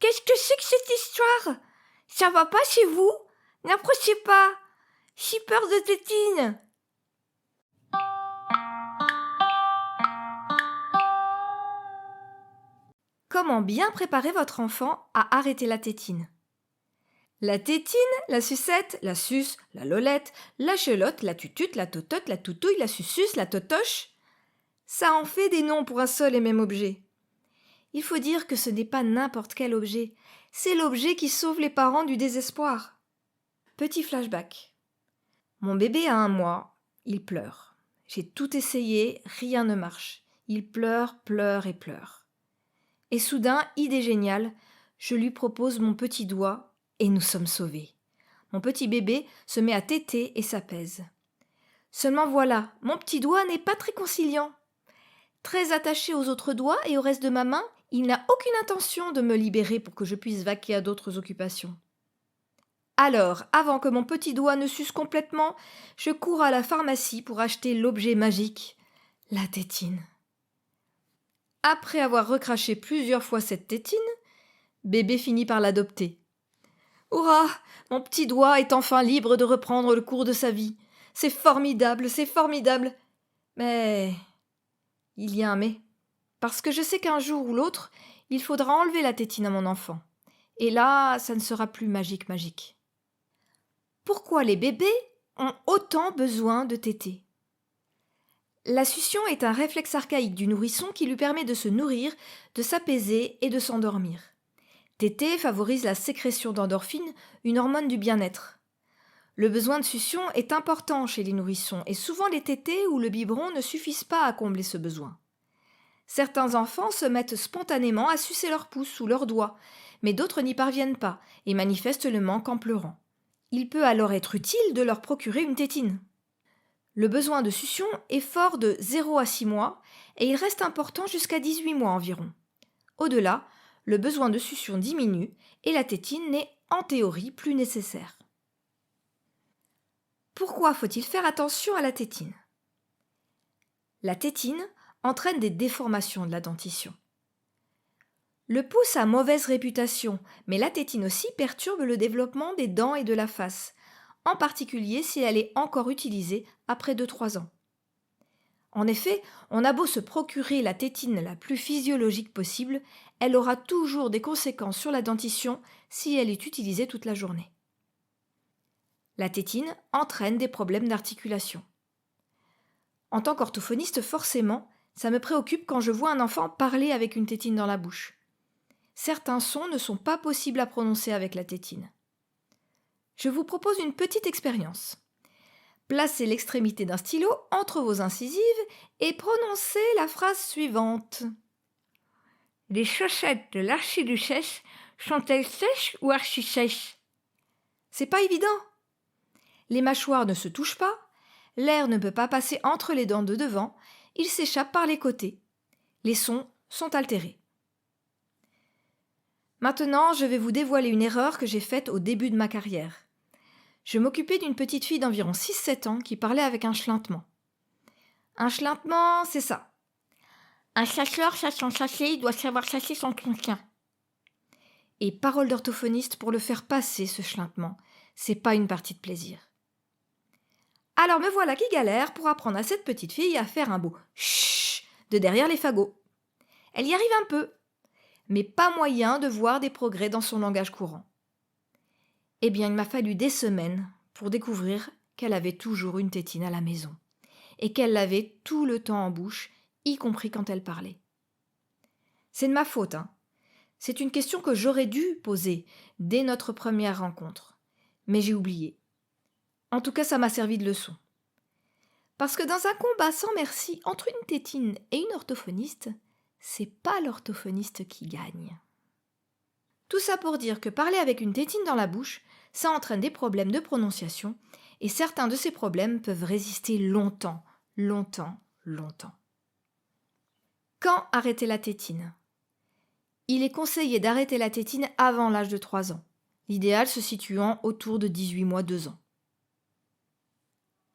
qu'est-ce que c'est que cette histoire? Ça va pas chez vous? N'approchez pas. J'ai peur de tétine. Comment bien préparer votre enfant à arrêter la tétine? La tétine, la sucette, la suce, la lolette, la chelotte, la tutute, la totote, la toutouille, la suceuse, la totoche. Ça en fait des noms pour un seul et même objet. Il faut dire que ce n'est pas n'importe quel objet, c'est l'objet qui sauve les parents du désespoir. Petit flashback. Mon bébé a 1 mois, il pleure. J'ai tout essayé, rien ne marche. Il pleure, pleure et pleure. Et soudain, idée géniale, je lui propose mon petit doigt et nous sommes sauvés. Mon petit bébé se met à téter et s'apaise. Seulement voilà, mon petit doigt n'est pas très conciliant. Très attaché aux autres doigts et au reste de ma main, il n'a aucune intention de me libérer pour que je puisse vaquer à d'autres occupations. Alors, avant que mon petit doigt ne suce complètement, je cours à la pharmacie pour acheter l'objet magique, la tétine. Après avoir recraché plusieurs fois cette tétine, bébé finit par l'adopter. Hurrah! Mon petit doigt est enfin libre de reprendre le cours de sa vie. C'est formidable, c'est formidable. Mais il y a un mais. Parce que je sais qu'un jour ou l'autre, il faudra enlever la tétine à mon enfant. Et là, ça ne sera plus magique. Pourquoi les bébés ont autant besoin de téter? La succion est un réflexe archaïque du nourrisson qui lui permet de se nourrir, de s'apaiser et de s'endormir. Téter favorise la sécrétion d'endorphine, une hormone du bien-être. Le besoin de succion est important chez les nourrissons et souvent les tétées ou le biberon ne suffisent pas à combler ce besoin. Certains enfants se mettent spontanément à sucer leur pouce ou leurs doigts, mais d'autres n'y parviennent pas et manifestent le manque en pleurant. Il peut alors être utile de leur procurer une tétine. Le besoin de succion est fort de 0 à 6 mois et il reste important jusqu'à 18 mois environ. Au-delà, le besoin de succion diminue et la tétine n'est en théorie plus nécessaire. Pourquoi faut-il faire attention à la tétine? La tétine entraîne des déformations de la dentition. Le pouce a mauvaise réputation, mais la tétine aussi perturbe le développement des dents et de la face, en particulier si elle est encore utilisée après 2-3 ans. En effet, on a beau se procurer la tétine la plus physiologique possible, elle aura toujours des conséquences sur la dentition si elle est utilisée toute la journée. La tétine entraîne des problèmes d'articulation. En tant qu'orthophoniste, forcément, ça me préoccupe quand je vois un enfant parler avec une tétine dans la bouche. Certains sons ne sont pas possibles à prononcer avec la tétine. Je vous propose une petite expérience. Placez l'extrémité d'un stylo entre vos incisives et prononcez la phrase suivante. Les chaussettes de l'archiduchesse sont-elles sèches ou archi-sèches? C'est pas évident. Les mâchoires ne se touchent pas, l'air ne peut pas passer entre les dents de devant, il s'échappe par les côtés. Les sons sont altérés. Maintenant, je vais vous dévoiler une erreur que j'ai faite au début de ma carrière. Je m'occupais d'une petite fille d'environ 6-7 ans qui parlait avec un schlintement. Un schlintement, c'est ça. Un chasseur chassant chasser, il doit savoir chasser son chien. Et parole d'orthophoniste pour le faire passer, ce schlintement, c'est pas une partie de plaisir. Alors me voilà qui galère pour apprendre à cette petite fille à faire un beau chut de derrière les fagots. Elle y arrive un peu, mais pas moyen de voir des progrès dans son langage courant. Eh bien, il m'a fallu des semaines pour découvrir qu'elle avait toujours une tétine à la maison et qu'elle l'avait tout le temps en bouche, y compris quand elle parlait. C'est de ma faute, hein. C'est une question que j'aurais dû poser dès notre première rencontre, mais j'ai oublié. En tout cas, ça m'a servi de leçon. Parce que dans un combat sans merci entre une tétine et une orthophoniste, c'est pas l'orthophoniste qui gagne. Tout ça pour dire que parler avec une tétine dans la bouche, ça entraîne des problèmes de prononciation, et certains de ces problèmes peuvent résister longtemps. Quand arrêter la tétine? Il est conseillé d'arrêter la tétine avant l'âge de 3 ans, l'idéal se situant autour de 18 mois, 2 ans.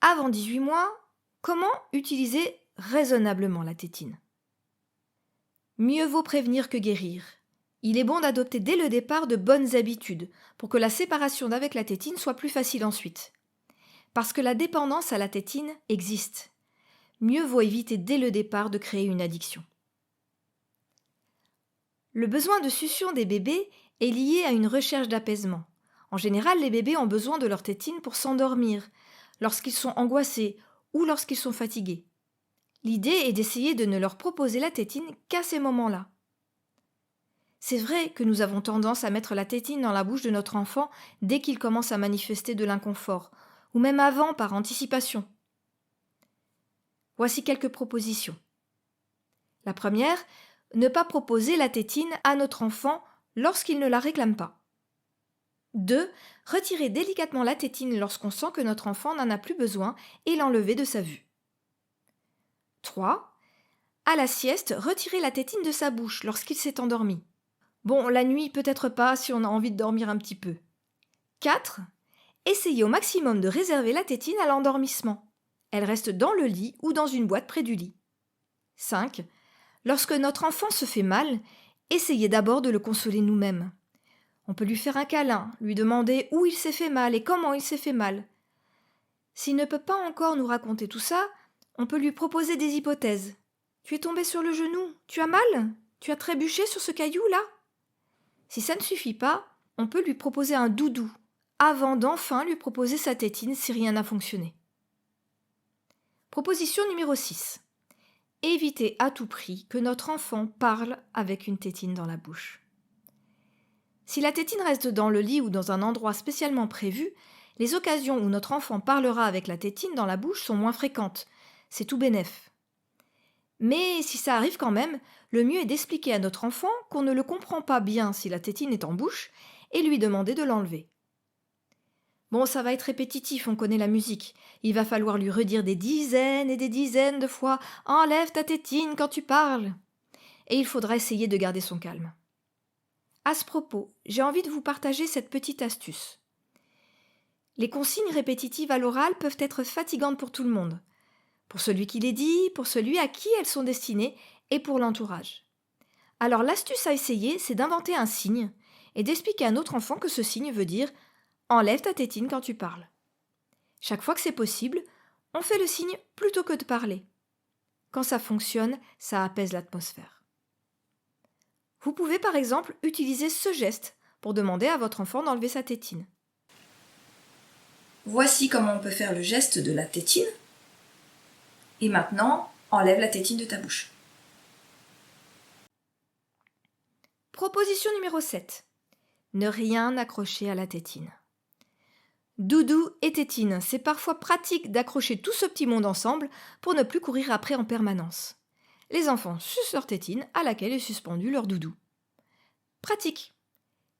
Avant 18 mois, comment utiliser raisonnablement la tétine? Mieux vaut prévenir que guérir. Il est bon d'adopter dès le départ de bonnes habitudes pour que la séparation d'avec la tétine soit plus facile ensuite. Parce que la dépendance à la tétine existe. Mieux vaut éviter dès le départ de créer une addiction. Le besoin de succion des bébés est lié à une recherche d'apaisement. En général, les bébés ont besoin de leur tétine pour s'endormir, lorsqu'ils sont angoissés ou lorsqu'ils sont fatigués. L'idée est d'essayer de ne leur proposer la tétine qu'à ces moments-là. C'est vrai que nous avons tendance à mettre la tétine dans la bouche de notre enfant dès qu'il commence à manifester de l'inconfort, ou même avant par anticipation. Voici quelques propositions. La première, ne pas proposer la tétine à notre enfant lorsqu'il ne la réclame pas. 2. Retirer délicatement la tétine lorsqu'on sent que notre enfant n'en a plus besoin et l'enlever de sa vue. 3. À la sieste, retirer la tétine de sa bouche lorsqu'il s'est endormi. Bon, la nuit peut-être pas si on a envie de dormir un petit peu. 4. Essayez au maximum de réserver la tétine à l'endormissement. Elle reste dans le lit ou dans une boîte près du lit. 5. Lorsque notre enfant se fait mal, essayez d'abord de le consoler nous-mêmes. On peut lui faire un câlin, lui demander où il s'est fait mal et comment il s'est fait mal. S'il ne peut pas encore nous raconter tout ça, on peut lui proposer des hypothèses. Tu es tombé sur le genou, tu as mal? Tu as trébuché sur ce caillou-là? Si ça ne suffit pas, on peut lui proposer un doudou, avant d'enfin lui proposer sa tétine si rien n'a fonctionné. Proposition numéro 6. Évitez à tout prix que notre enfant parle avec une tétine dans la bouche. Si la tétine reste dans le lit ou dans un endroit spécialement prévu, les occasions où notre enfant parlera avec la tétine dans la bouche sont moins fréquentes. C'est tout bénef. Mais si ça arrive quand même, le mieux est d'expliquer à notre enfant qu'on ne le comprend pas bien si la tétine est en bouche et lui demander de l'enlever. Bon, ça va être répétitif, on connaît la musique. Il va falloir lui redire des dizaines et des dizaines de fois « Enlève ta tétine quand tu parles !» Et il faudra essayer de garder son calme. À ce propos, j'ai envie de vous partager cette petite astuce. Les consignes répétitives à l'oral peuvent être fatigantes pour tout le monde. Pour celui qui les dit, pour celui à qui elles sont destinées et pour l'entourage. Alors l'astuce à essayer, c'est d'inventer un signe et d'expliquer à notre enfant que ce signe veut dire « Enlève ta tétine quand tu parles ». Chaque fois que c'est possible, on fait le signe plutôt que de parler. Quand ça fonctionne, ça apaise l'atmosphère. Vous pouvez par exemple utiliser ce geste pour demander à votre enfant d'enlever sa tétine. Voici comment on peut faire le geste de la tétine. Et maintenant, enlève la tétine de ta bouche. Proposition numéro 7. Ne rien accrocher à la tétine. Doudou et tétine, c'est parfois pratique d'accrocher tout ce petit monde ensemble pour ne plus courir après en permanence. Les enfants sucent leur tétine à laquelle est suspendu leur doudou. Pratique.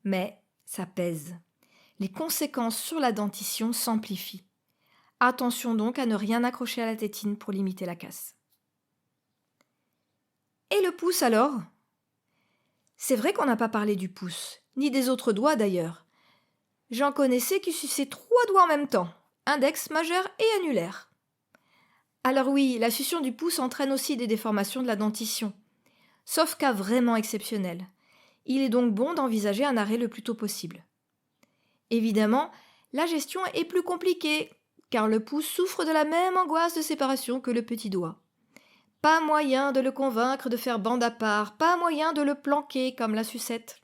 Mais ça pèse. Les conséquences sur la dentition s'amplifient. Attention donc à ne rien accrocher à la tétine pour limiter la casse. Et le pouce alors? C'est vrai qu'on n'a pas parlé du pouce, ni des autres doigts d'ailleurs. J'en connaissais qui suçaient 3 doigts en même temps, index, majeur et annulaire. Alors oui, la succion du pouce entraîne aussi des déformations de la dentition, sauf cas vraiment exceptionnel. Il est donc bon d'envisager un arrêt le plus tôt possible. Évidemment, la gestion est plus compliquée, car le pouce souffre de la même angoisse de séparation que le petit doigt. Pas moyen de le convaincre de faire bande à part, pas moyen de le planquer comme la sucette.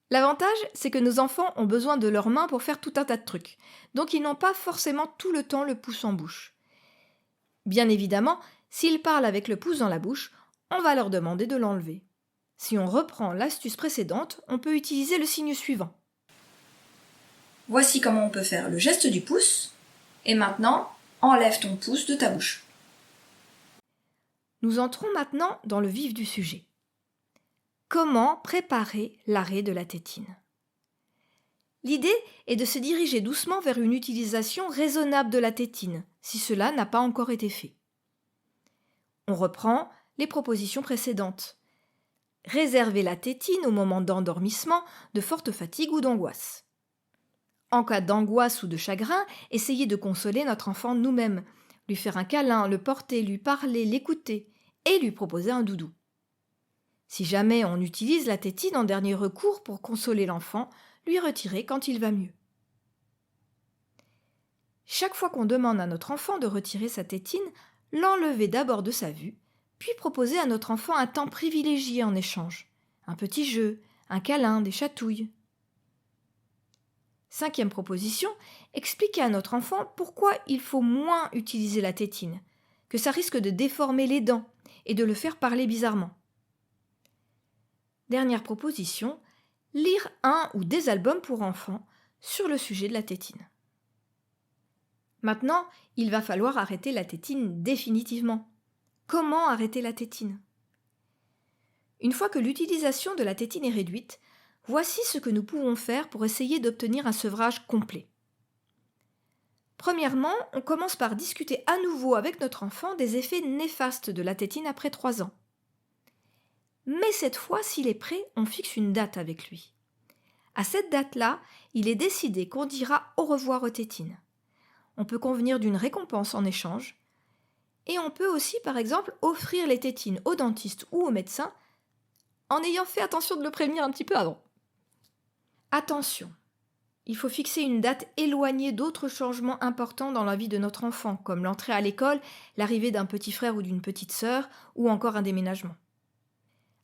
L'avantage, c'est que nos enfants ont besoin de leurs mains pour faire tout un tas de trucs, donc ils n'ont pas forcément tout le temps le pouce en bouche. Bien évidemment, s'ils parlent avec le pouce dans la bouche, on va leur demander de l'enlever. Si on reprend l'astuce précédente, on peut utiliser le signe suivant. Voici comment on peut faire le geste du pouce. Et maintenant, enlève ton pouce de ta bouche. Nous entrons maintenant dans le vif du sujet. Comment préparer l'arrêt de la tétine? L'idée est de se diriger doucement vers une utilisation raisonnable de la tétine, si cela n'a pas encore été fait. On reprend les propositions précédentes. Réserver la tétine au moment d'endormissement, de forte fatigue ou d'angoisse. En cas d'angoisse ou de chagrin, essayez de consoler notre enfant nous-mêmes, lui faire un câlin, le porter, lui parler, l'écouter et lui proposer un doudou. Si jamais on utilise la tétine en dernier recours pour consoler l'enfant, lui retirer quand il va mieux. Chaque fois qu'on demande à notre enfant de retirer sa tétine, l'enlever d'abord de sa vue, puis proposer à notre enfant un temps privilégié en échange. Un petit jeu, un câlin, des chatouilles. 5e proposition, expliquer à notre enfant pourquoi il faut moins utiliser la tétine, que ça risque de déformer les dents et de le faire parler bizarrement. Dernière proposition, lire un ou des albums pour enfants sur le sujet de la tétine. Maintenant, il va falloir arrêter la tétine définitivement. Comment arrêter la tétine ? Une fois que l'utilisation de la tétine est réduite, voici ce que nous pouvons faire pour essayer d'obtenir un sevrage complet. Premièrement, on commence par discuter à nouveau avec notre enfant des effets néfastes de la tétine après 3 ans. Mais cette fois, s'il est prêt, on fixe une date avec lui. À cette date-là, il est décidé qu'on dira au revoir aux tétines. On peut convenir d'une récompense en échange. Et on peut aussi, par exemple, offrir les tétines au dentiste ou au médecin en ayant fait attention de le prévenir un petit peu avant. Attention, il faut fixer une date éloignée d'autres changements importants dans la vie de notre enfant, comme l'entrée à l'école, l'arrivée d'un petit frère ou d'une petite sœur, ou encore un déménagement.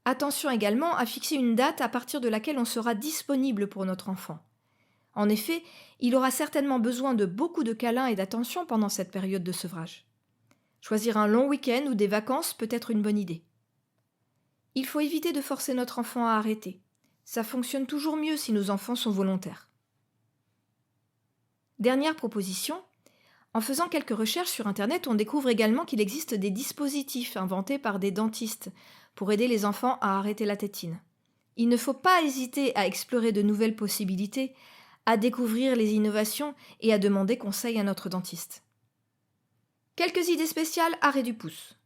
Attention également à fixer une date à partir de laquelle on sera disponible pour notre enfant. En effet, il aura certainement besoin de beaucoup de câlins et d'attention pendant cette période de sevrage. Choisir un long week-end ou des vacances peut être une bonne idée. Il faut éviter de forcer notre enfant à arrêter. Ça fonctionne toujours mieux si nos enfants sont volontaires. Dernière proposition, en faisant quelques recherches sur Internet, on découvre également qu'il existe des dispositifs inventés par des dentistes pour aider les enfants à arrêter la tétine. Il ne faut pas hésiter à explorer de nouvelles possibilités, à découvrir les innovations et à demander conseil à notre dentiste. Quelques idées spéciales, arrêt du pouce.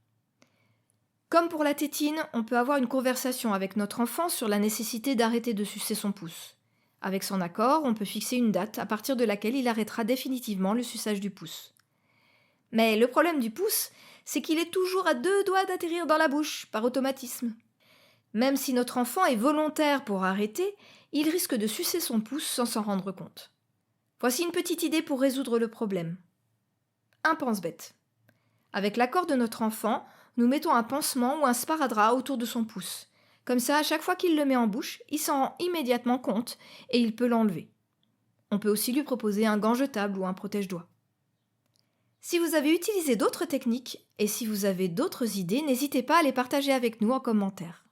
Comme pour la tétine, on peut avoir une conversation avec notre enfant sur la nécessité d'arrêter de sucer son pouce. Avec son accord, on peut fixer une date à partir de laquelle il arrêtera définitivement le suçage du pouce. Mais le problème du pouce, c'est qu'il est toujours à 2 doigts d'atterrir dans la bouche, par automatisme. Même si notre enfant est volontaire pour arrêter, il risque de sucer son pouce sans s'en rendre compte. Voici une petite idée pour résoudre le problème. Un pense-bête. Avec l'accord de notre enfant, nous mettons un pansement ou un sparadrap autour de son pouce. Comme ça, à chaque fois qu'il le met en bouche, il s'en rend immédiatement compte et il peut l'enlever. On peut aussi lui proposer un gant jetable ou un protège-doigts. Si vous avez utilisé d'autres techniques et si vous avez d'autres idées, n'hésitez pas à les partager avec nous en commentaire.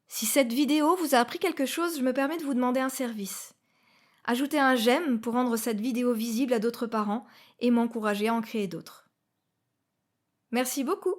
Si cette vidéo vous a appris quelque chose, je me permets de vous demander un service. Ajoutez un j'aime pour rendre cette vidéo visible à d'autres parents et m'encourager à en créer d'autres. Merci beaucoup!